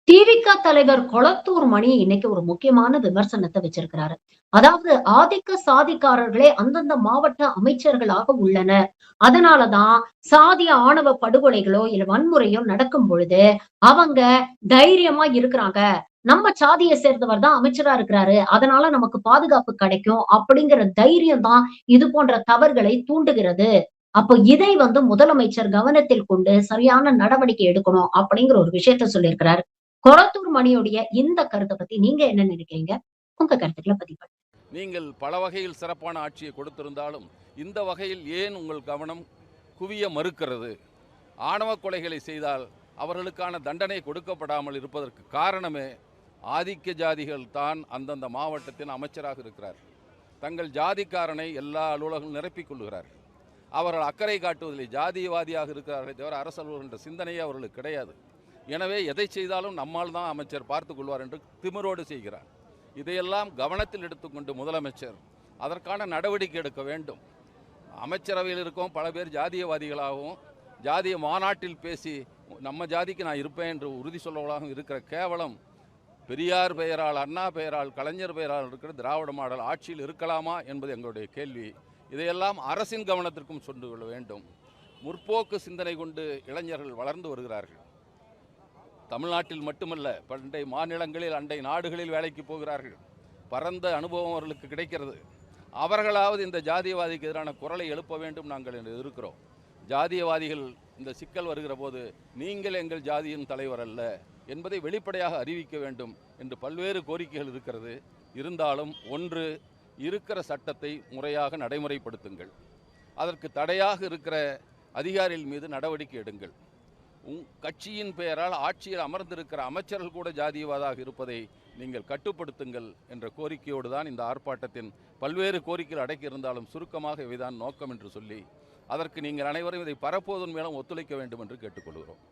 திமுக தலைவர் கொளத்தூர் மணி இன்னைக்கு ஒரு முக்கியமான விமர்சனத்தை வச்சிருக்கிறாரு. அதாவது ஆதிக்க சாதிக்காரர்களே அந்தந்த மாவட்ட அமைச்சர்களாக உள்ளனர். அதனாலதான் சாதிய ஆணவ படுகொலைகளோ இல்ல வன்முறையோ நடக்கும் பொழுது அவங்க தைரியமா இருக்கிறாங்க. நம்ம சாதியை சேர்ந்தவர் தான் அமைச்சரா இருக்கிறாரு. அதனால நமக்கு பாதுகாப்பு கிடைக்கும் அப்படிங்கிற தைரியம் தான் இது போன்ற தவறுகளை தூண்டுகிறது. அப்போ இதை முதலமைச்சர் கவனத்தில் கொண்டு சரியான நடவடிக்கை எடுக்கணும் அப்படிங்கிற ஒரு விஷயத்த சொல்லியிருக்கிறாரு. கொளத்தூர் மணியுடைய இந்த கருத்த பத்தி நீங்க என்ன நினைக்கிறீங்க? உங்க கருத்துக்கள பதிவு பண்ணுங்க. நீங்கள் பல வகையில் சிறப்பான ஆட்சியை கொடுத்திருந்தாலும் இந்த வகையில் ஏன் உங்கள் கவனம் குவிய மறுக்கிறது? ஆணவ கொலைகளை செய்தால் அவர்களுக்கான தண்டனை கொடுக்கப்படாமல் இருப்பதற்கு காரணமே ஆதிக்க ஜாதிகள் தான் அந்தந்த மாவட்டத்தின் அமைச்சராக இருக்கிறார். தங்கள் ஜாதிக்காரனை எல்லா அலுவலகங்களும் நிரப்பிக் கொள்கிறார்கள். அவர்கள் அக்கறை காட்டுவதில் ஜாதியவாதியாக இருக்கிறார்களே தவிர அரசு அலுவலர் என்ற சிந்தனையே அவர்களுக்கு கிடையாது. எனவே எதை செய்தாலும் நம்மால் தான் அமைச்சர் பார்த்து கொள்வார் என்று திமிரோடு செய்கிறார். இதையெல்லாம் கவனத்தில் எடுத்துக்கொண்டு முதலமைச்சர் அதற்கான நடவடிக்கை எடுக்க வேண்டும். அமைச்சரவையில் இருக்கும் பல பேர் ஜாதியவாதிகளாகவும் ஜாதிய மாநாட்டில் பேசி நம்ம ஜாதிக்கு நான் இருப்பேன் என்று உறுதி சொல்வதாகவும் இருக்கிற கேவலம் பெரியார் பெயரால், அண்ணா பெயரால், கலைஞர் பெயரால் இருக்கிற திராவிட மாடல் ஆட்சியில் இருக்கலாமா என்பது எங்களுடைய கேள்வி. இதையெல்லாம் அரசின் கவனத்திற்கும் கொண்டு கொள்ள வேண்டும். முற்போக்கு சிந்தனை கொண்டு இளைஞர்கள் வளர்ந்து வருகிறார்கள். தமிழ்நாட்டில் மட்டுமல்ல, பண்டை மாநிலங்களில், அண்டை நாடுகளில் வேலைக்கு போகிறார்கள். பரந்த அனுபவம் அவர்களுக்கு கிடைக்கிறது. அவர்களாவது இந்த ஜாதியவாதிக்கு எதிரான குரலை எழுப்ப வேண்டும். நாங்கள் இருக்கிறோம். ஜாதியவாதிகள் இந்த சிக்கல் வருகிற போது நீங்கள் எங்கள் ஜாதியின் தலைவர் அல்ல என்பதை வெளிப்படையாக அறிவிக்க வேண்டும் என்று பல்வேறு கோரிக்கைகள் இருக்கிறது. இருந்தாலும் ஒன்று, இருக்கிற சட்டத்தை முறையாக நடைமுறைப்படுத்துங்கள். அதற்கு தடையாக இருக்கிற அதிகாரிகள் மீது நடவடிக்கை எடுங்கள். கட்சியின் பெயரால் ஆட்சியில் அமர்ந்திருக்கிற அமைச்சர்கள் கூட ஜாதியவாதாக இருப்பதை நீங்கள் கட்டுப்படுத்துங்கள் என்ற கோரிக்கையோடு தான் இந்த ஆர்ப்பாட்டத்தின் பல்வேறு கோரிக்கைகள் அடக்கி இருந்தாலும் சுருக்கமாக இவைதான் நோக்கம் என்று சொல்லி அதற்கு நீங்கள் அனைவரும் இதை பரப்புவதன் மூலம் ஒத்துழைக்க வேண்டும் என்று கேட்டுக்கொள்கிறோம்.